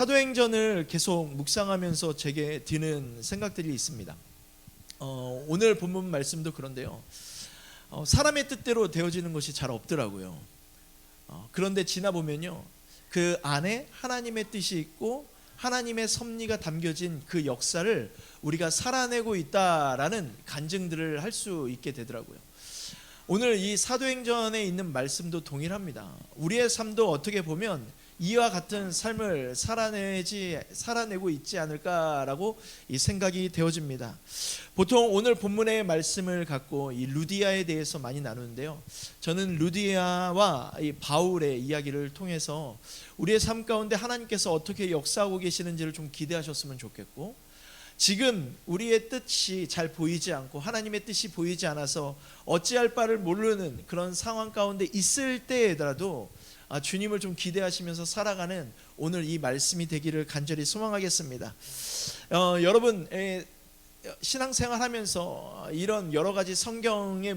사도행전을 계속 묵상하면서 제게 드는 생각들이 있습니다. 오늘 본문 말씀도 그런데요. 사람의 뜻대로 되어지는 것이 잘 없더라고요. 그런데 지나보면요, 그 안에 하나님의 뜻이 있고 하나님의 섭리가 담겨진 그 역사를 우리가 살아내고 있다라는 간증들을 할 수 있게 되더라고요. 오늘 이 사도행전에 있는 말씀도 동일합니다. 우리의 삶도 어떻게 보면 이와 같은 삶을 살아내고 있지 않을까라고 이 생각이 되어집니다. 보통 오늘 본문의 말씀을 갖고 이 루디아에 대해서 많이 나누는데요. 저는 루디아와 이 바울의 이야기를 통해서 우리의 삶 가운데 하나님께서 어떻게 역사하고 계시는지를 좀 기대하셨으면 좋겠고, 지금 우리의 뜻이 잘 보이지 않고 하나님의 뜻이 보이지 않아서 어찌할 바를 모르는 그런 상황 가운데 있을 때에라도 주님을 좀 기대하시면서 살아가는 오늘 이 말씀이 되기를 간절히 소망하겠습니다. 여러분, 신앙생활 하면서 이런 여러 가지 성경의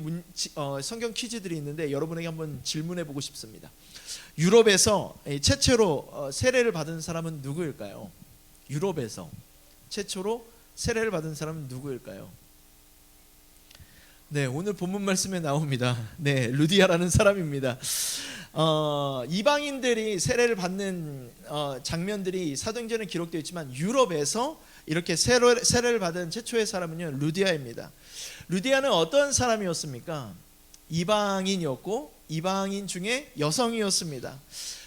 성경 퀴즈들이 있는데 여러분에게 한번 질문해 보고 싶습니다. 유럽에서 최초로 세례를 받은 사람은 누구일까요? 유럽에서 최초로 세례를 받은 사람은 누구일까요? 네, 오늘 본문 말씀에 나옵니다. 네, 루디아라는 사람입니다. 이방인들이 세례를 받는 장면들이 사도행전에 기록되어 있지만 유럽에서 이렇게 세례를 받은 최초의 사람은요, 루디아입니다. 루디아는 어떤 사람이었습니까? 이방인이었고 이방인 중에 여성이었습니다.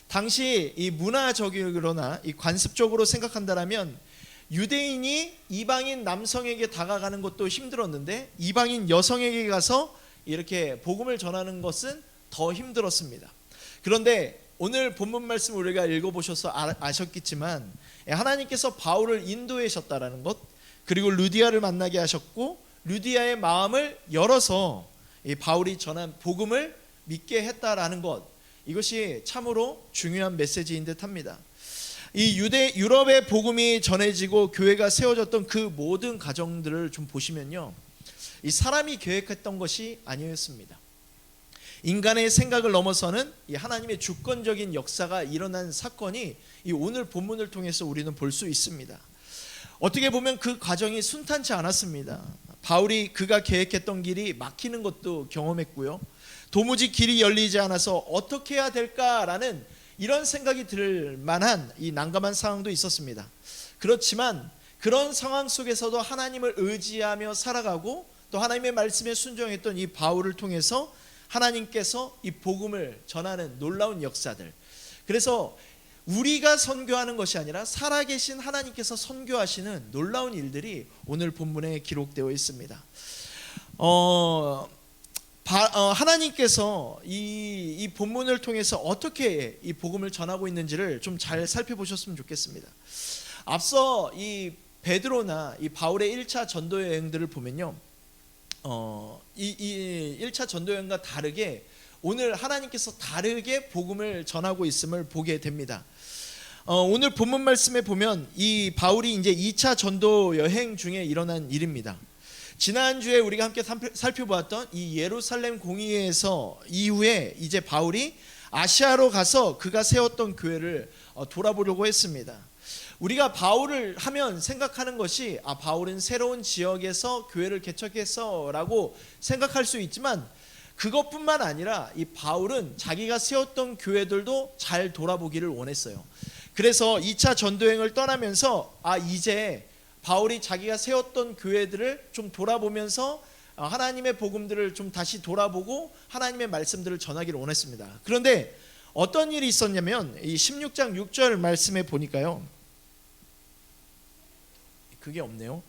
당시 이 문화적으로나 이 관습적으로 생각한다면 유대인이 이방인 남성에게 다가가는 것도 힘들었는데 이방인 여성에게 가서 이렇게 복음을 전하는 것은 더 힘들었습니다. 그런데 오늘 본문 말씀 우리가 읽어보셔서 아셨겠지만 하나님께서 바울을 인도하셨다라는 것, 그리고 루디아를 만나게 하셨고 루디아의 마음을 열어서 바울이 전한 복음을 믿게 했다라는 것, 이것이 참으로 중요한 메시지인 듯합니다. 이 유럽의 복음이 전해지고 교회가 세워졌던 그 모든 과정들을 좀 보시면요, 이 사람이 계획했던 것이 아니었습니다. 인간의 생각을 넘어서는 이 하나님의 주권적인 역사가 일어난 사건이 이 오늘 본문을 통해서 우리는 볼 수 있습니다. 어떻게 보면 그 과정이 순탄치 않았습니다. 바울이 그가 계획했던 길이 막히는 것도 경험했고요, 도무지 길이 열리지 않아서 어떻게 해야 될까라는 이런 생각이 들 만한 이 난감한 상황도 있었습니다. 그렇지만 그런 상황 속에서도 하나님을 의지하며 살아가고 또 하나님의 말씀에 순종했던 이 바울을 통해서 하나님께서 이 복음을 전하는 놀라운 역사들, 그래서 우리가 선교하는 것이 아니라 살아계신 하나님께서 선교하시는 놀라운 일들이 오늘 본문에 기록되어 있습니다. 하나님께서 이 본문을 통해서 어떻게 이 복음을 전하고 있는지를 좀 잘 살펴보셨으면 좋겠습니다. 앞서 이 베드로나 이 바울의 1차 전도 여행들을 보면요, 이 1차 전도 여행과 다르게 오늘 하나님께서 다르게 복음을 전하고 있음을 보게 됩니다. 오늘 본문 말씀에 보면 이 바울이 이제 2차 전도 여행 중에 일어난 일입니다. 지난주에 우리가 함께 살펴보았던 이 예루살렘 공의회에서 이후에 이제 바울이 아시아로 가서 그가 세웠던 교회를 돌아보려고 했습니다. 우리가 바울을 하면 생각하는 것이 바울은 새로운 지역에서 교회를 개척했어 라고 생각할 수 있지만 그것뿐만 아니라 이 바울은 자기가 세웠던 교회들도 잘 돌아보기를 원했어요. 그래서 2차 전도여행을 떠나면서 이제 바울이 자기가 세웠던 교회들을 좀 돌아보면서 하나님의 복음들을 좀 다시 돌아보고 하나님의 말씀들을 전하기를 원했습니다. 그런데 어떤 일이 있었냐면 이 16장 6절 말씀에 보니까요, 그게 없네요.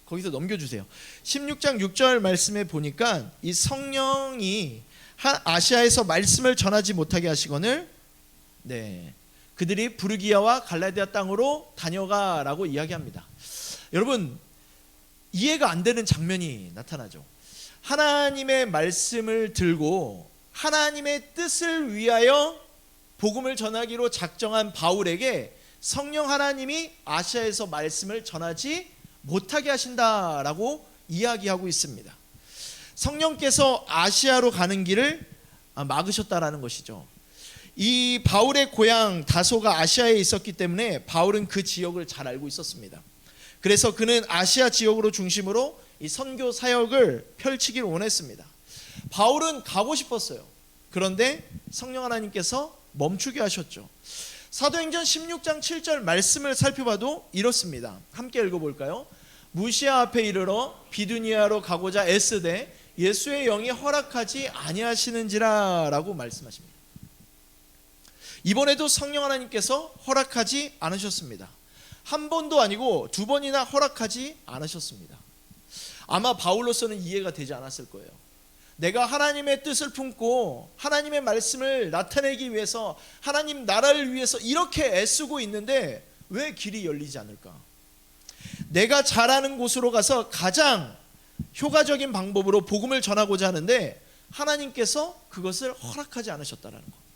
거기서 넘겨주세요. 16장 6절 말씀에 보니까 이 성령이 아시아에서 말씀을 전하지 못하게 하시거늘 그들이 부르기아와 갈라디아 땅으로 다녀가라고 이야기합니다. 여러분, 이해가 안 되는 장면이 나타나죠. 하나님의 말씀을 들고 하나님의 뜻을 위하여 복음을 전하기로 작정한 바울에게 성령 하나님이 아시아에서 말씀을 전하지 못하게 하신다라고 이야기하고 있습니다. 성령께서 아시아로 가는 길을 막으셨다라는 것이죠. 이 바울의 고향 다소가 아시아에 있었기 때문에 바울은 그 지역을 잘 알고 있었습니다. 그래서 그는 아시아 지역으로 중심으로 이 선교 사역을 펼치길 원했습니다. 바울은 가고 싶었어요. 그런데 성령 하나님께서 멈추게 하셨죠. 사도행전 16장 7절 말씀을 살펴봐도 이렇습니다. 함께 읽어볼까요? 무시아 앞에 이르러 비두니아로 가고자 애쓰되 예수의 영이 허락하지 아니하시는지라 라고 말씀하십니다. 이번에도 성령 하나님께서 허락하지 않으셨습니다. 한 번도 아니고 두 번이나 허락하지 않으셨습니다. 아마 바울로서는 이해가 되지 않았을 거예요. 내가 하나님의 뜻을 품고 하나님의 말씀을 나타내기 위해서 하나님 나라를 위해서 이렇게 애쓰고 있는데 왜 길이 열리지 않을까? 내가 잘 아는 곳으로 가서 가장 효과적인 방법으로 복음을 전하고자 하는데 하나님께서 그것을 허락하지 않으셨다는 것.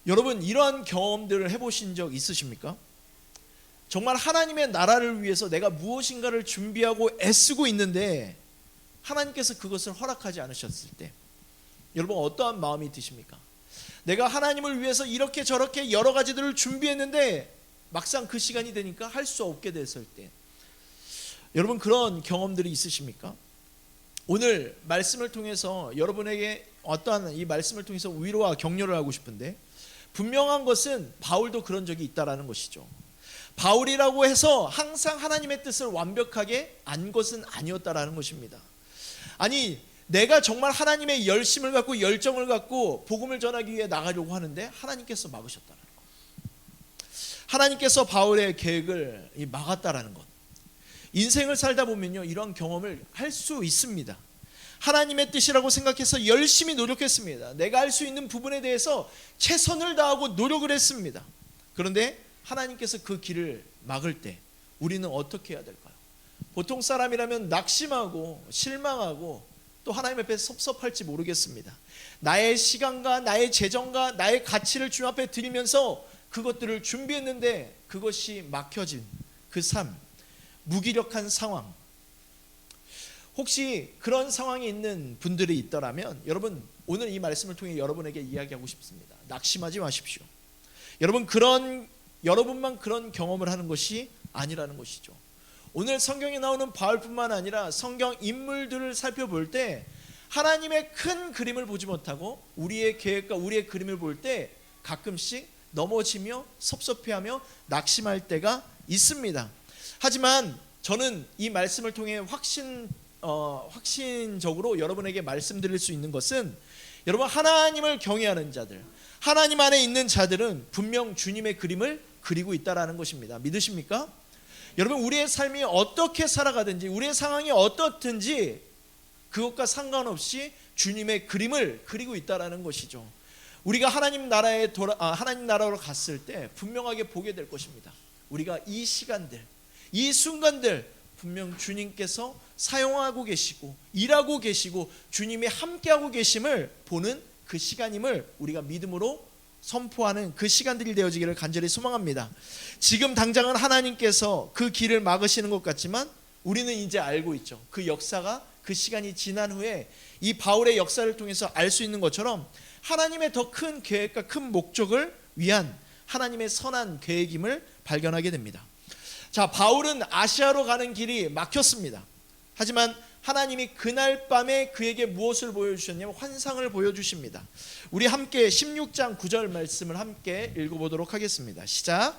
여러분, 이러한 경험들을 해보신 적 있으십니까? 정말 하나님의 나라를 위해서 내가 무엇인가를 준비하고 애쓰고 있는데 하나님께서 그것을 허락하지 않으셨을 때 여러분 어떠한 마음이 드십니까? 내가 하나님을 위해서 이렇게 저렇게 여러 가지들을 준비했는데 막상 그 시간이 되니까 할 수 없게 됐을 때 여러분 그런 경험들이 있으십니까? 오늘 말씀을 통해서 여러분에게 어떠한 이 말씀을 통해서 위로와 격려를 하고 싶은데 분명한 것은 바울도 그런 적이 있다라는 것이죠. 바울이라고 해서 항상 하나님의 뜻을 완벽하게 안 것은 아니었다라는 것입니다. 아니 내가 정말 하나님의 열심을 갖고 열정을 갖고 복음을 전하기 위해 나가려고 하는데 하나님께서 막으셨다는 것. 하나님께서 바울의 계획을 막았다라는 것. 인생을 살다 보면요 이런 경험을 할 수 있습니다. 하나님의 뜻이라고 생각해서 열심히 노력했습니다. 내가 할 수 있는 부분에 대해서 최선을 다하고 노력을 했습니다. 그런데 하나님께서 그 길을 막을 때 우리는 어떻게 해야 될까요? 보통 사람이라면 낙심하고 실망하고 또 하나님 앞에 섭섭할지 모르겠습니다. 나의 시간과 나의 재정과 나의 가치를 주님 앞에 드리면서 그것들을 준비했는데 그것이 막혀진 그 삶, 무기력한 상황. 혹시 그런 상황이 있는 분들이 있더라면 여러분 오늘 이 말씀을 통해 여러분에게 이야기하고 싶습니다. 낙심하지 마십시오. 여러분만 그런 경험을 하는 것이 아니라는 것이죠. 오늘 성경에 나오는 바울뿐만 아니라 성경 인물들을 살펴볼 때 하나님의 큰 그림을 보지 못하고 우리의 계획과 우리의 그림을 볼 때 가끔씩 넘어지며 섭섭해하며 낙심할 때가 있습니다. 하지만 저는 이 말씀을 통해 확신적으로 여러분에게 말씀드릴 수 있는 것은 여러분 하나님을 경외하는 자들, 하나님 안에 있는 자들은 분명 주님의 그림을 그리고 있다라는 것입니다. 믿으십니까? 여러분 우리의 삶이 어떻게 살아가든지 우리의 상황이 어떻든지 그것과 상관없이 주님의 그림을 그리고 있다라는 것이죠. 우리가 하나님 나라로 갔을 때 분명하게 보게 될 것입니다. 우리가 이 시간들, 이 순간들 분명 주님께서 사용하고 계시고 일하고 계시고 주님이 함께하고 계심을 보는 그 시간임을 우리가 믿음으로 선포하는 그 시간들이 되어지기를 간절히 소망합니다. 지금 당장은 하나님께서 그 길을 막으시는 것 같지만 우리는 이제 알고 있죠. 그 역사가 그 시간이 지난 후에 이 바울의 역사를 통해서 알 수 있는 것처럼 하나님의 더 큰 계획과 큰 목적을 위한 하나님의 선한 계획임을 발견하게 됩니다. 자, 바울은 아시아로 가는 길이 막혔습니다. 하지만 하나님이 그날 밤에 그에게 무엇을 보여주셨냐면 환상을 보여주십니다. 우리 함께 16장 9절 말씀을 함께 읽어보도록 하겠습니다. 시작.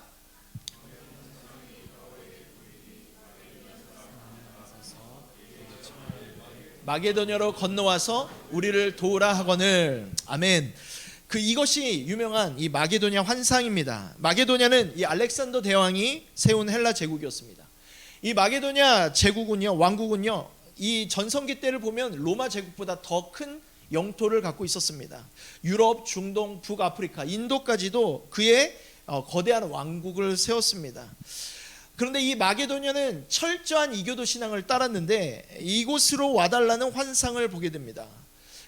마게도냐로 건너와서 우리를 도우라 하거늘. 아멘. 이것이 유명한 이 마게도냐 환상입니다. 마게도냐는 이 알렉산더 대왕이 세운 헬라 제국이었습니다. 이 마게도냐 제국은요, 왕국은요, 이 전성기 때를 보면 로마 제국보다 더 큰 영토를 갖고 있었습니다. 유럽, 중동, 북아프리카, 인도까지도 그의 거대한 왕국을 세웠습니다. 그런데 이 마게도냐는 철저한 이교도 신앙을 따랐는데 이곳으로 와달라는 환상을 보게 됩니다.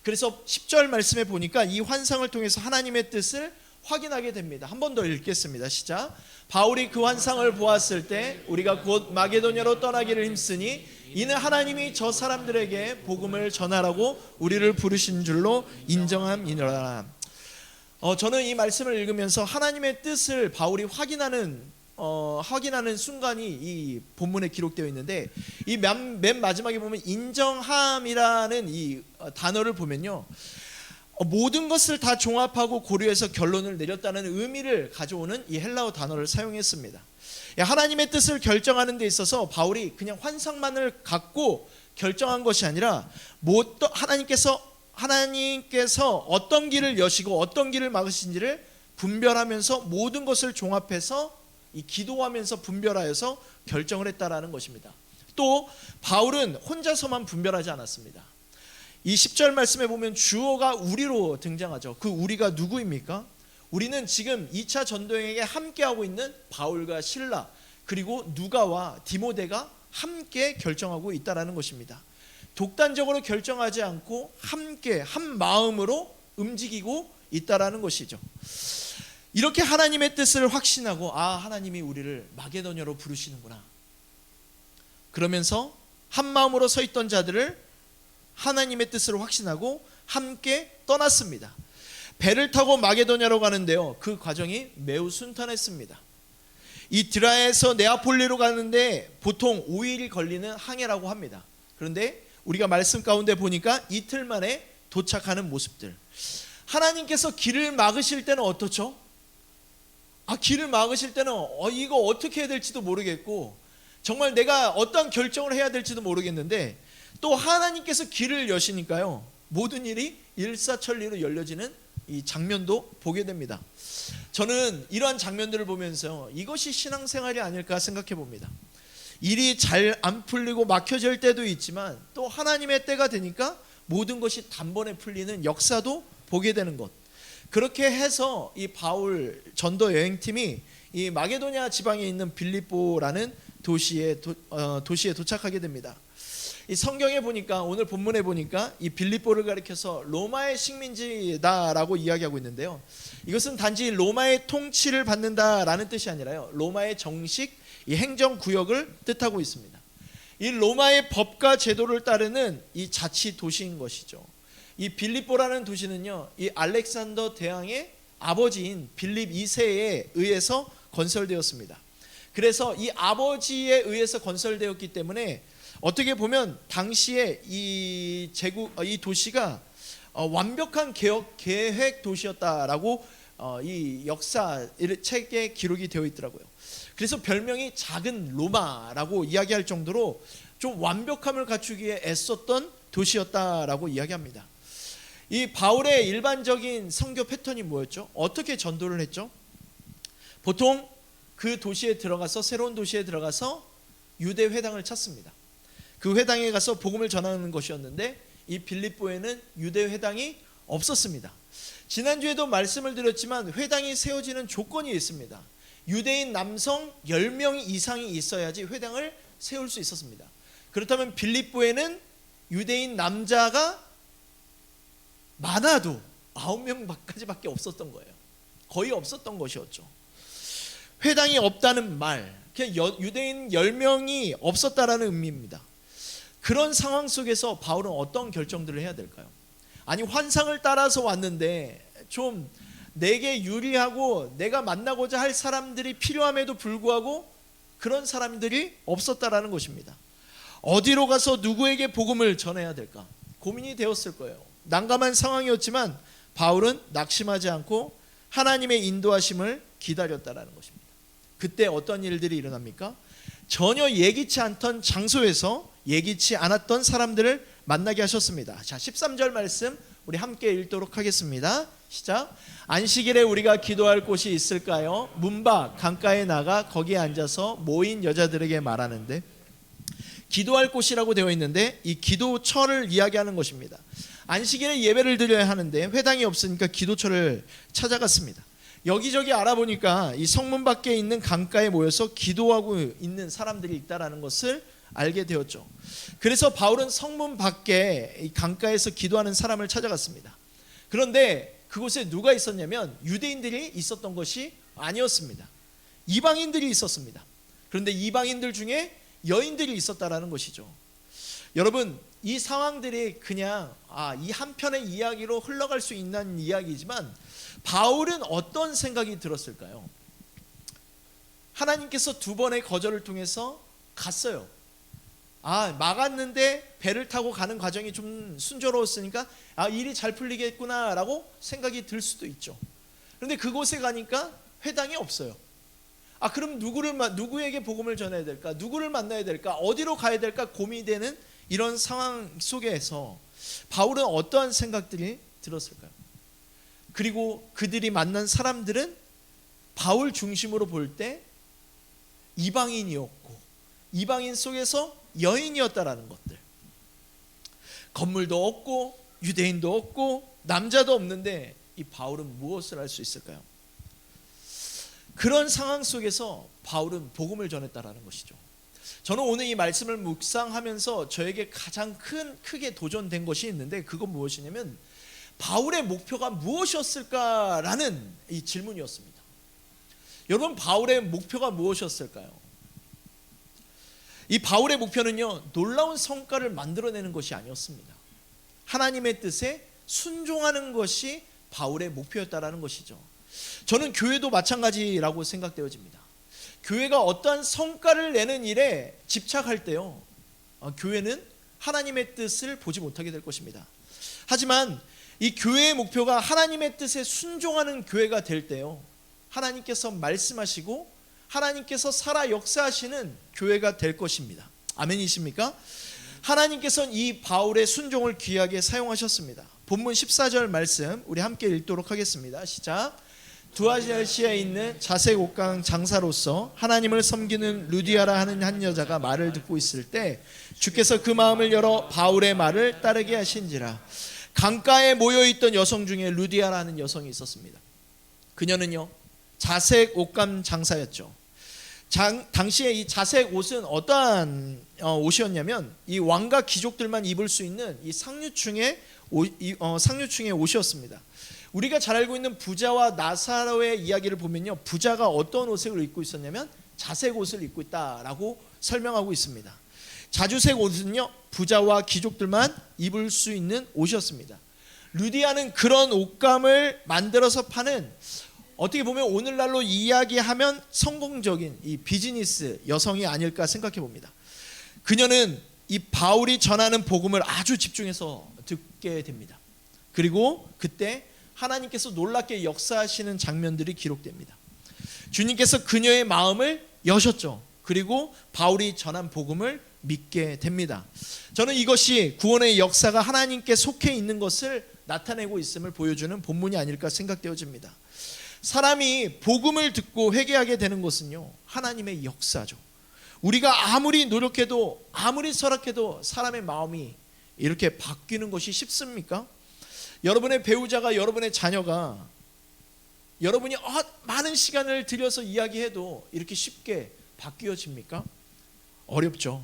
그래서 10절 말씀에 보니까 이 환상을 통해서 하나님의 뜻을 확인하게 됩니다. 한 번 더 읽겠습니다. 시작. 바울이 그 환상을 보았을 때 우리가 곧 마게도냐로 떠나기를 힘쓰니 이는 하나님이 저 사람들에게 복음을 전하라고 우리를 부르신 줄로 인정함이니라. 저는 이 말씀을 읽으면서 하나님의 뜻을 바울이 확인하는 순간이 이 본문에 기록되어 있는데, 이 맨 마지막에 보면 인정함이라는 이 단어를 보면요, 모든 것을 다 종합하고 고려해서 결론을 내렸다는 의미를 가져오는 이 헬라어 단어를 사용했습니다. 하나님의 뜻을 결정하는 데 있어서 바울이 그냥 환상만을 갖고 결정한 것이 아니라 하나님께서 어떤 길을 여시고 어떤 길을 막으신지를 분별하면서 모든 것을 종합해서 기도하면서 분별하여서 결정을 했다라는 것입니다. 또 바울은 혼자서만 분별하지 않았습니다. 이 10절 말씀에 보면 주어가 우리로 등장하죠. 그 우리가 누구입니까? 우리는 지금 2차 전도여행에 함께하고 있는 바울과 실라, 그리고 누가와 디모데가 함께 결정하고 있다라는 것입니다. 독단적으로 결정하지 않고 함께 한 마음으로 움직이고 있다라는 것이죠. 이렇게 하나님의 뜻을 확신하고, 하나님이 우리를 마게도냐로 부르시는구나, 그러면서 한 마음으로 서 있던 자들을 하나님의 뜻으로 확신하고 함께 떠났습니다. 배를 타고 마게도냐로 가는데요, 그 과정이 매우 순탄했습니다. 이 드라에서 네아폴리로 가는데 보통 5일이 걸리는 항해라고 합니다. 그런데 우리가 말씀 가운데 보니까 이틀 만에 도착하는 모습들. 하나님께서 길을 막으실 때는 어떻죠? 길을 막으실 때는 이거 어떻게 해야 될지도 모르겠고, 정말 내가 어떤 결정을 해야 될지도 모르겠는데, 또 하나님께서 길을 여시니까요, 모든 일이 일사천리로 열려지는 이 장면도 보게 됩니다. 저는 이러한 장면들을 보면서 이것이 신앙생활이 아닐까 생각해 봅니다. 일이 잘 안 풀리고 막혀질 때도 있지만, 또 하나님의 때가 되니까 모든 것이 단번에 풀리는 역사도 보게 되는 것. 그렇게 해서 이 바울 전도 여행팀이 이 마게도냐 지방에 있는 빌립보라는 도시에 도착하게 됩니다. 이 성경에 보니까, 오늘 본문에 보니까 이 빌립보를 가리켜서 로마의 식민지다라고 이야기하고 있는데요, 이것은 단지 로마의 통치를 받는다라는 뜻이 아니라요, 로마의 정식 이 행정구역을 뜻하고 있습니다. 이 로마의 법과 제도를 따르는 이 자치 도시인 것이죠. 이 빌립보라는 도시는요, 이 알렉산더 대왕의 아버지인 빌립 2세에 의해서 건설되었습니다. 그래서 이 아버지에 의해서 건설되었기 때문에 어떻게 보면 당시에 이 도시가 완벽한 계획 도시였다라고 이 역사 책에 기록이 되어 있더라고요. 그래서 별명이 작은 로마라고 이야기할 정도로 좀 완벽함을 갖추기에 애썼던 도시였다라고 이야기합니다. 이 바울의 일반적인 선교 패턴이 뭐였죠? 어떻게 전도를 했죠? 보통 그 도시에 들어가서, 새로운 도시에 들어가서 유대 회당을 찾습니다. 그 회당에 가서 복음을 전하는 것이었는데, 이 빌립보에는 유대 회당이 없었습니다. 지난주에도 말씀을 드렸지만 회당이 세워지는 조건이 있습니다. 유대인 남성 10명 이상이 있어야지 회당을 세울 수 있었습니다. 그렇다면 빌립보에는 유대인 남자가 많아도 9명까지밖에 없었던 거예요. 거의 없었던 것이었죠. 회당이 없다는 말, 그냥 유대인 10명이 없었다라는 의미입니다. 그런 상황 속에서 바울은 어떤 결정들을 해야 될까요? 아니, 환상을 따라서 왔는데 좀 내게 유리하고 내가 만나고자 할 사람들이 필요함에도 불구하고 그런 사람들이 없었다라는 것입니다. 어디로 가서 누구에게 복음을 전해야 될까? 고민이 되었을 거예요. 난감한 상황이었지만 바울은 낙심하지 않고 하나님의 인도하심을 기다렸다라는 것입니다. 그때 어떤 일들이 일어납니까? 전혀 예기치 않던 장소에서 예기치 않았던 사람들을 만나게 하셨습니다. 자, 13절 말씀 우리 함께 읽도록 하겠습니다. 시작. 안식일에 우리가 기도할 곳이 있을까요? 문 밖 강가에 나가 거기에 앉아서 모인 여자들에게 말하는데, 기도할 곳이라고 되어 있는데 이 기도처를 이야기하는 것입니다. 안식일에 예배를 드려야 하는데 회당이 없으니까 기도처를 찾아갔습니다. 여기저기 알아보니까 이 성문 밖에 있는 강가에 모여서 기도하고 있는 사람들이 있다라는 것을 알게 되었죠. 그래서 바울은 성문 밖에 이 강가에서 기도하는 사람을 찾아갔습니다. 그런데 그곳에 누가 있었냐면 유대인들이 있었던 것이 아니었습니다. 이방인들이 있었습니다. 그런데 이방인들 중에 여인들이 있었다라는 것이죠. 여러분, 이 상황들이 그냥 이 한편의 이야기로 흘러갈 수 있는 이야기지만 바울은 어떤 생각이 들었을까요? 하나님께서 두 번의 거절을 통해서 갔어요. 막았는데 배를 타고 가는 과정이 좀 순조로웠으니까 일이 잘 풀리겠구나 라고 생각이 들 수도 있죠. 그런데 그곳에 가니까 회당이 없어요. 그럼 누구에게 복음을 전해야 될까? 누구를 만나야 될까? 어디로 가야 될까? 고민이 되는 이런 상황 속에서 바울은 어떠한 생각들이 들었을까요? 그리고 그들이 만난 사람들은 바울 중심으로 볼 때 이방인이었고 이방인 속에서 여인이었다라는 것들. 건물도 없고 유대인도 없고 남자도 없는데 이 바울은 무엇을 할 수 있을까요? 그런 상황 속에서 바울은 복음을 전했다라는 것이죠. 저는 오늘 이 말씀을 묵상하면서 저에게 가장 크게 도전된 것이 있는데 그건 무엇이냐면 바울의 목표가 무엇이었을까라는 이 질문이었습니다. 여러분, 바울의 목표가 무엇이었을까요? 이 바울의 목표는요, 놀라운 성과를 만들어내는 것이 아니었습니다. 하나님의 뜻에 순종하는 것이 바울의 목표였다라는 것이죠. 저는 교회도 마찬가지라고 생각되어집니다. 교회가 어떠한 성과를 내는 일에 집착할 때요, 교회는 하나님의 뜻을 보지 못하게 될 것입니다. 하지만 이 교회의 목표가 하나님의 뜻에 순종하는 교회가 될 때요, 하나님께서 말씀하시고 하나님께서 살아 역사하시는 교회가 될 것입니다. 아멘이십니까? 하나님께서는 이 바울의 순종을 귀하게 사용하셨습니다. 본문 14절 말씀 우리 함께 읽도록 하겠습니다. 시작. 두아시아에 있는 자색 옷강 장사로서 하나님을 섬기는 루디아라 하는 한 여자가 말을 듣고 있을 때 주께서 그 마음을 열어 바울의 말을 따르게 하신지라. 강가에 모여있던 여성 중에 루디아라는 여성이 있었습니다. 그녀는요, 자색 옷감 장사였죠. 당시에 이 자색 옷은 어떠한 옷이었냐면 이 왕과 귀족들만 입을 수 있는 이 상류층의 옷이었습니다. 우리가 잘 알고 있는 부자와 나사로의 이야기를 보면요, 부자가 어떤 옷을 입고 있었냐면 자색 옷을 입고 있다라고 설명하고 있습니다. 자주색 옷은요, 부자와 귀족들만 입을 수 있는 옷이었습니다. 루디아는 그런 옷감을 만들어서 파는, 어떻게 보면 오늘날로 이야기하면 성공적인 이 비즈니스 여성이 아닐까 생각해 봅니다. 그녀는 이 바울이 전하는 복음을 아주 집중해서 듣게 됩니다. 그리고 그때 하나님께서 놀랍게 역사하시는 장면들이 기록됩니다. 주님께서 그녀의 마음을 여셨죠. 그리고 바울이 전한 복음을 믿게 됩니다. 저는 이것이 구원의 역사가 하나님께 속해 있는 것을 나타내고 있음을 보여주는 본문이 아닐까 생각되어집니다. 사람이 복음을 듣고 회개하게 되는 것은요, 하나님의 역사죠. 우리가 아무리 노력해도 아무리 설악해도 사람의 마음이 이렇게 바뀌는 것이 쉽습니까? 여러분의 배우자가, 여러분의 자녀가 여러분이 많은 시간을 들여서 이야기해도 이렇게 쉽게 바뀌어집니까? 어렵죠.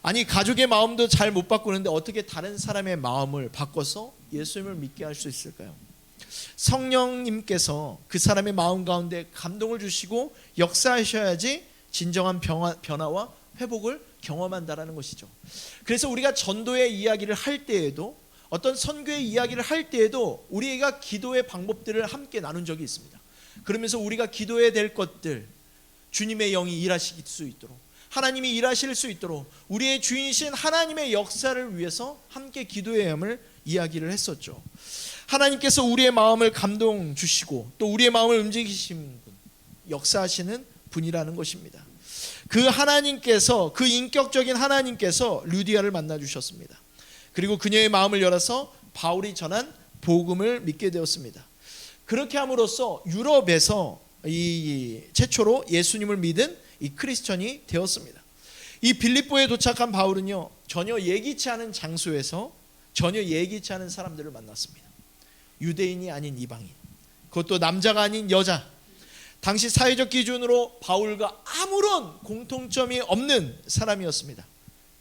아니, 가족의 마음도 잘 못 바꾸는데 어떻게 다른 사람의 마음을 바꿔서 예수님을 믿게 할 수 있을까요? 성령님께서 그 사람의 마음 가운데 감동을 주시고 역사하셔야지 진정한 변화와 회복을 경험한다라는 것이죠. 그래서 우리가 전도의 이야기를 할 때에도, 어떤 선교의 이야기를 할 때에도 우리가 기도의 방법들을 함께 나눈 적이 있습니다. 그러면서 우리가 기도해야 될 것들, 주님의 영이 일하실 수 있도록, 하나님이 일하실 수 있도록 우리의 주인이신 하나님의 역사를 위해서 함께 기도해야 함을 이야기를 했었죠. 하나님께서 우리의 마음을 감동 주시고 또 우리의 마음을 움직이시는 분, 역사하시는 분이라는 것입니다. 그 하나님께서, 그 인격적인 하나님께서 루디아를 만나 주셨습니다. 그리고 그녀의 마음을 열어서 바울이 전한 복음을 믿게 되었습니다. 그렇게 함으로써 유럽에서 이 최초로 예수님을 믿은 이 크리스천이 되었습니다. 이 빌립보에 도착한 바울은요, 전혀 예기치 않은 장소에서 전혀 예기치 않은 사람들을 만났습니다. 유대인이 아닌 이방인, 그것도 남자가 아닌 여자. 당시 사회적 기준으로 바울과 아무런 공통점이 없는 사람이었습니다.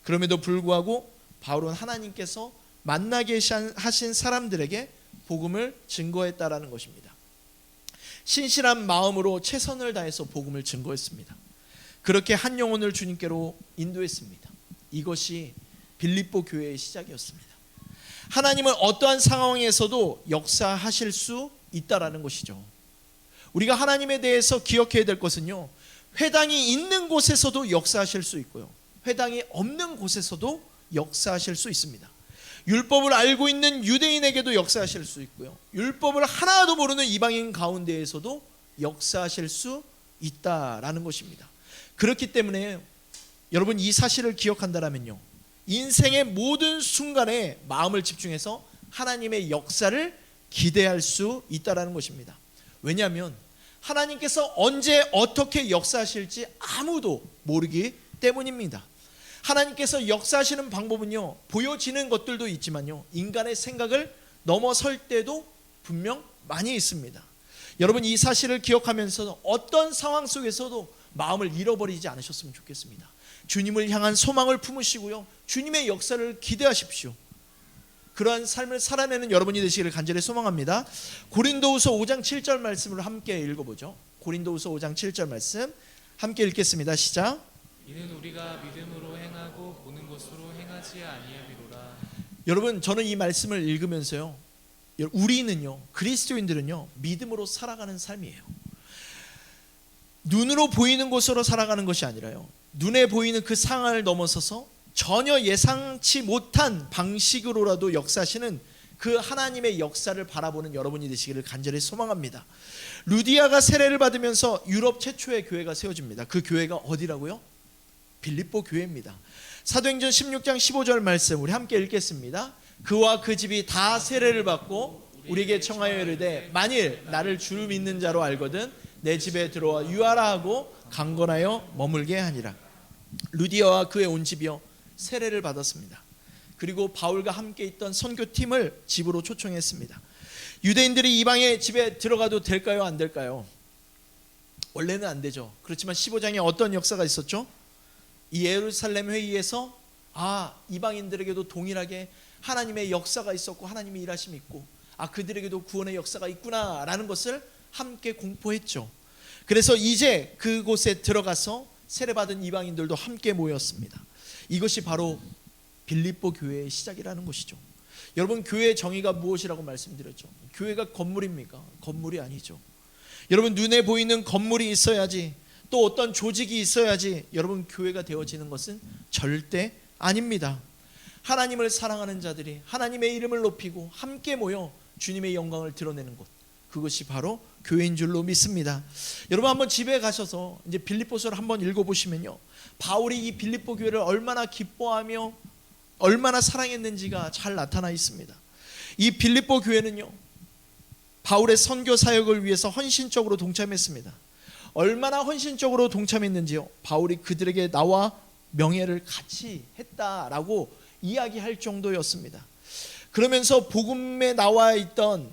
그럼에도 불구하고 바울은 하나님께서 만나게 하신 사람들에게 복음을 증거했다라는 것입니다. 신실한 마음으로 최선을 다해서 복음을 증거했습니다. 그렇게 한 영혼을 주님께로 인도했습니다. 이것이 빌립보 교회의 시작이었습니다. 하나님은 어떠한 상황에서도 역사하실 수 있다라는 것이죠. 우리가 하나님에 대해서 기억해야 될 것은요, 회당이 있는 곳에서도 역사하실 수 있고요, 회당이 없는 곳에서도 역사하실 수 있습니다. 율법을 알고 있는 유대인에게도 역사하실 수 있고요, 율법을 하나도 모르는 이방인 가운데에서도 역사하실 수 있다라는 것입니다. 그렇기 때문에 여러분, 이 사실을 기억한다면요, 인생의 모든 순간에 마음을 집중해서 하나님의 역사를 기대할 수 있다라는 것입니다. 왜냐하면 하나님께서 언제 어떻게 역사하실지 아무도 모르기 때문입니다. 하나님께서 역사하시는 방법은요, 보여지는 것들도 있지만요, 인간의 생각을 넘어설 때도 분명 많이 있습니다. 여러분, 이 사실을 기억하면서 어떤 상황 속에서도 마음을 잃어버리지 않으셨으면 좋겠습니다. 주님을 향한 소망을 품으시고요, 주님의 역사를 기대하십시오. 그러한 삶을 살아내는 여러분이 되시기를 간절히 소망합니다. 고린도후서 5장 7절 말씀을 함께 읽어보죠. 고린도후서 5장 7절 말씀 함께 읽겠습니다. 시작. 이는 우리가 믿음으로 행하고 보는 것으로 행하지 아니하리로라. 여러분, 저는 이 말씀을 읽으면서요, 우리는요, 그리스도인들은요, 믿음으로 살아가는 삶이에요. 눈으로 보이는 것으로 살아가는 것이 아니라요, 눈에 보이는 그 상황을 넘어서서 전혀 예상치 못한 방식으로라도 역사하시는 그 하나님의 역사를 바라보는 여러분이 되시기를 간절히 소망합니다. 루디아가 세례를 받으면서 유럽 최초의 교회가 세워집니다. 그 교회가 어디라고요? 빌립보 교회입니다. 사도행전 16장 15절 말씀 우리 함께 읽겠습니다. 그와 그 집이 다 세례를 받고 우리에게 청하여 이르되 만일 나를 주 믿는 자로 알거든 내 집에 들어와 유하라 하고 강건하여 머물게 하니라. 루디아와 그의 온 집이요 세례를 받았습니다. 그리고 바울과 함께 있던 선교팀을 집으로 초청했습니다. 유대인들이 이방의 집에 들어가도 될까요, 안 될까요? 원래는 안 되죠. 그렇지만 15장에 어떤 역사가 있었죠? 이 예루살렘 회의에서 이방인들에게도 동일하게 하나님의 역사가 있었고 하나님의 일하심이 있고 그들에게도 구원의 역사가 있구나라는 것을 함께 공포했죠. 그래서 이제 그곳에 들어가서 세례받은 이방인들도 함께 모였습니다. 이것이 바로 빌립보 교회의 시작이라는 것이죠. 여러분, 교회의 정의가 무엇이라고 말씀드렸죠? 교회가 건물입니까? 건물이 아니죠. 여러분, 눈에 보이는 건물이 있어야지, 또 어떤 조직이 있어야지 여러분 교회가 되어지는 것은 절대 아닙니다. 하나님을 사랑하는 자들이 하나님의 이름을 높이고 함께 모여 주님의 영광을 드러내는 곳, 그것이 바로 교회인 줄로 믿습니다. 여러분, 한번 집에 가셔서 이제 빌립보서를 한번 읽어보시면요, 바울이 이 빌립보 교회를 얼마나 기뻐하며 얼마나 사랑했는지가 잘 나타나 있습니다. 이 빌립보 교회는요, 바울의 선교 사역을 위해서 헌신적으로 동참했습니다. 얼마나 헌신적으로 동참했는지요, 바울이 그들에게 나와 명예를 같이 했다라고 이야기할 정도였습니다. 그러면서 복음에 나와 있던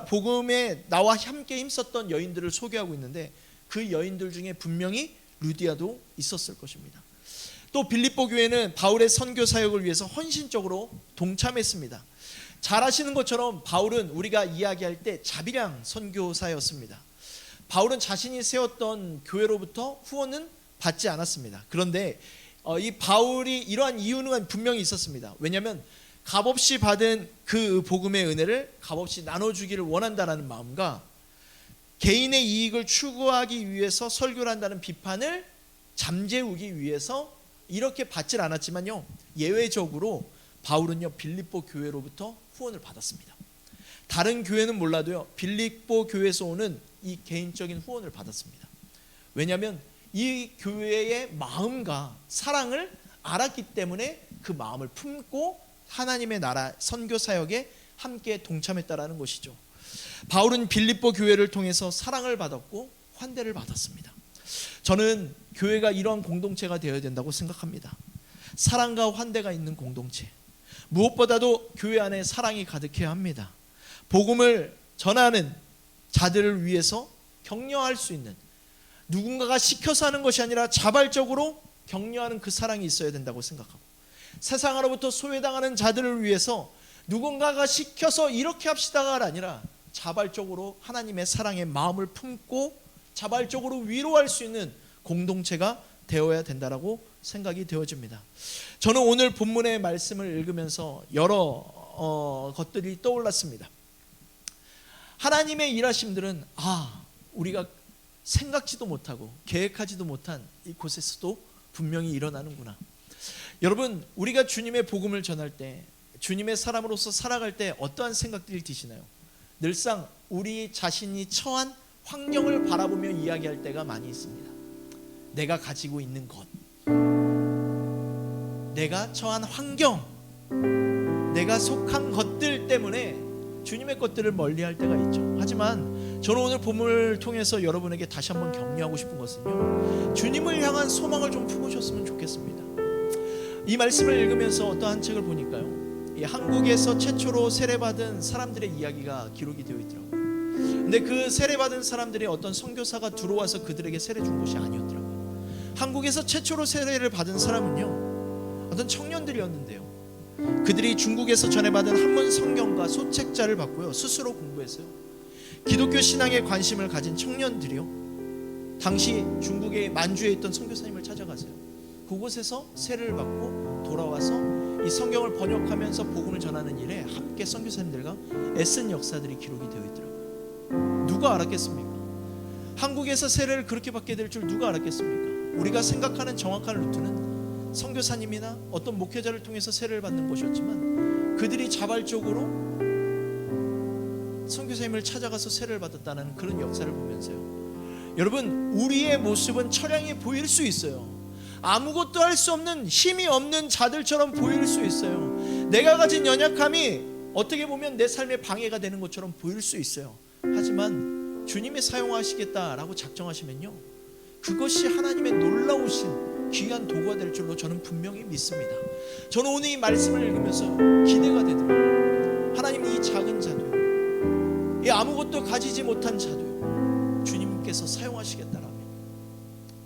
복음에 나와 함께 힘썼던 여인들을 소개하고 있는데, 그 여인들 중에 분명히 루디아도 있었을 것입니다. 또 빌립보 교회는 바울의 선교 사역을 위해서 헌신적으로 동참했습니다. 잘 아시는 것처럼 바울은 우리가 이야기할 때 자비량 선교사였습니다. 바울은 자신이 세웠던 교회로부터 후원은 받지 않았습니다. 그런데 이 바울이 이러한 이유는 분명히 있었습니다. 왜냐하면 값없이 받은 그 복음의 은혜를 값없이 나눠주기를 원한다는 마음과 개인의 이익을 추구하기 위해서 설교를 한다는 비판을 잠재우기 위해서 이렇게 받질 않았지만요, 예외적으로 바울은요 빌립보 교회로부터 후원을 받았습니다. 다른 교회는 몰라도요, 빌립보 교회에서 오는 이 개인적인 후원을 받았습니다. 왜냐하면 이 교회의 마음과 사랑을 알았기 때문에 그 마음을 품고 하나님의 나라 선교 사역에 함께 동참했다라는 것이죠. 바울은 빌립보 교회를 통해서 사랑을 받았고 환대를 받았습니다. 저는 교회가 이러한 공동체가 되어야 된다고 생각합니다. 사랑과 환대가 있는 공동체, 무엇보다도 교회 안에 사랑이 가득해야 합니다. 복음을 전하는 자들을 위해서 격려할 수 있는, 누군가가 시켜서 하는 것이 아니라 자발적으로 격려하는 그 사랑이 있어야 된다고 생각하고, 세상으로부터 소외당하는 자들을 위해서 누군가가 시켜서 이렇게 합시다가 아니라 자발적으로 하나님의 사랑의 마음을 품고 자발적으로 위로할 수 있는 공동체가 되어야 된다라고 생각이 되어집니다. 저는 오늘 본문의 말씀을 읽으면서 여러 것들이 떠올랐습니다. 하나님의 일하심들은 우리가 생각지도 못하고 계획하지도 못한 이곳에서도 분명히 일어나는구나. 여러분, 우리가 주님의 복음을 전할 때, 주님의 사람으로서 살아갈 때 어떠한 생각들이 드시나요? 늘상 우리 자신이 처한 환경을 바라보며 이야기할 때가 많이 있습니다. 내가 가지고 있는 것, 내가 처한 환경, 내가 속한 것들 때문에 주님의 것들을 멀리할 때가 있죠. 하지만 저는 오늘 본문을 통해서 여러분에게 다시 한번 격려하고 싶은 것은요, 주님을 향한 소망을 좀 품으셨으면 좋겠습니다. 이 말씀을 읽으면서 어떠한 책을 보니까요, 한국에서 최초로 세례받은 사람들의 이야기가 기록이 되어 있더라고요. 근데 그 세례받은 사람들이 어떤 선교사가 들어와서 그들에게 세례 준 것이 아니었더라고요. 한국에서 최초로 세례를 받은 사람은요, 어떤 청년들이었는데요, 그들이 중국에서 전해받은 한문 성경과 소책자를 받고요, 스스로 공부했어요. 기독교 신앙에 관심을 가진 청년들이요, 당시 중국의 만주에 있던 선교사님을 찾아가세요. 그곳에서 세례를 받고 돌아와서 이 성경을 번역하면서 복음을 전하는 일에 함께 선교사님들과 애쓴 역사들이 기록이 되어 있더라고요. 누가 알았겠습니까? 한국에서 세례를 그렇게 받게 될 줄 누가 알았겠습니까? 우리가 생각하는 정확한 루트는 선교사님이나 어떤 목회자를 통해서 세례를 받는 것이었지만, 그들이 자발적으로 선교사님을 찾아가서 세례를 받았다는 그런 역사를 보면서요, 여러분, 우리의 모습은 처량해 보일 수 있어요. 아무것도 할 수 없는, 힘이 없는 자들처럼 보일 수 있어요. 내가 가진 연약함이 어떻게 보면 내 삶에 방해가 되는 것처럼 보일 수 있어요. 하지만 주님이 사용하시겠다라고 작정하시면요, 그것이 하나님의 놀라우신 귀한 도구가 될 줄로 저는 분명히 믿습니다. 저는 오늘 이 말씀을 읽으면서 기대가 되더라고요. 하나님, 이 작은 자도요, 이 아무것도 가지지 못한 자도요, 주님께서 사용하시겠다라면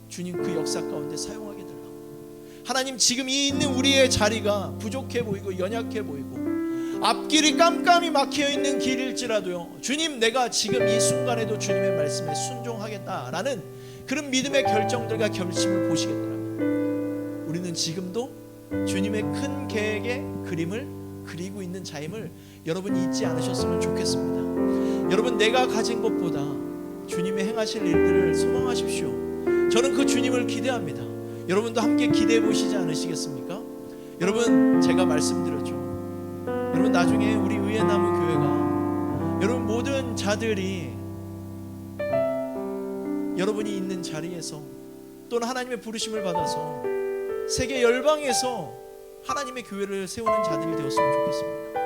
주님 그 역사 가운데 사용하게 달라고. 하나님, 지금 이 있는 우리의 자리가 부족해 보이고 연약해 보이고 앞길이 깜깜이 막혀 있는 길일지라도요, 주님, 내가 지금 이 순간에도 주님의 말씀에 순종하겠다라는 그런 믿음의 결정들과 결심을 보시겠다라면, 우리는 지금도 주님의 큰 계획의 그림을 그리고 있는 자임을 여러분 잊지 않으셨으면 좋겠습니다. 여러분, 내가 가진 것보다 주님의 행하실 일들을 소망하십시오. 저는 그 주님을 기대합니다. 여러분도 함께 기대해 보시지 않으시겠습니까? 여러분, 제가 말씀드렸죠. 여러분, 나중에 우리 의회나무 교회가, 여러분 모든 자들이 여러분이 있는 자리에서, 또는 하나님의 부르심을 받아서 세계 열방에서 하나님의 교회를 세우는 자들이 되었으면 좋겠습니다.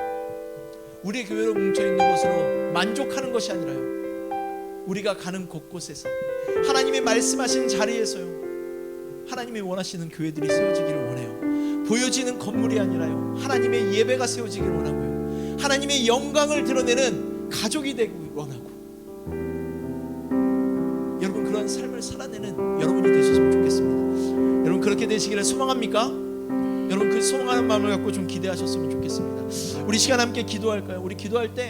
우리의 교회로 뭉쳐있는 것으로 만족하는 것이 아니라요, 우리가 가는 곳곳에서 하나님의 말씀하신 자리에서요, 하나님이 원하시는 교회들이 세워지기를 원해요. 보여지는 건물이 아니라요, 하나님의 예배가 세워지기를 원하고요, 하나님의 영광을 드러내는 가족이 되기 원하고, 여러분 그런 삶을 살아내는 여러분이 되셨으면 좋겠습니다. 여러분 그렇게 되시기를 소망합니까? 여러분 그 소망하는 마음을 갖고 좀 기대하셨으면 좋겠습니다. 우리 시간 함께 기도할까요? 우리 기도할 때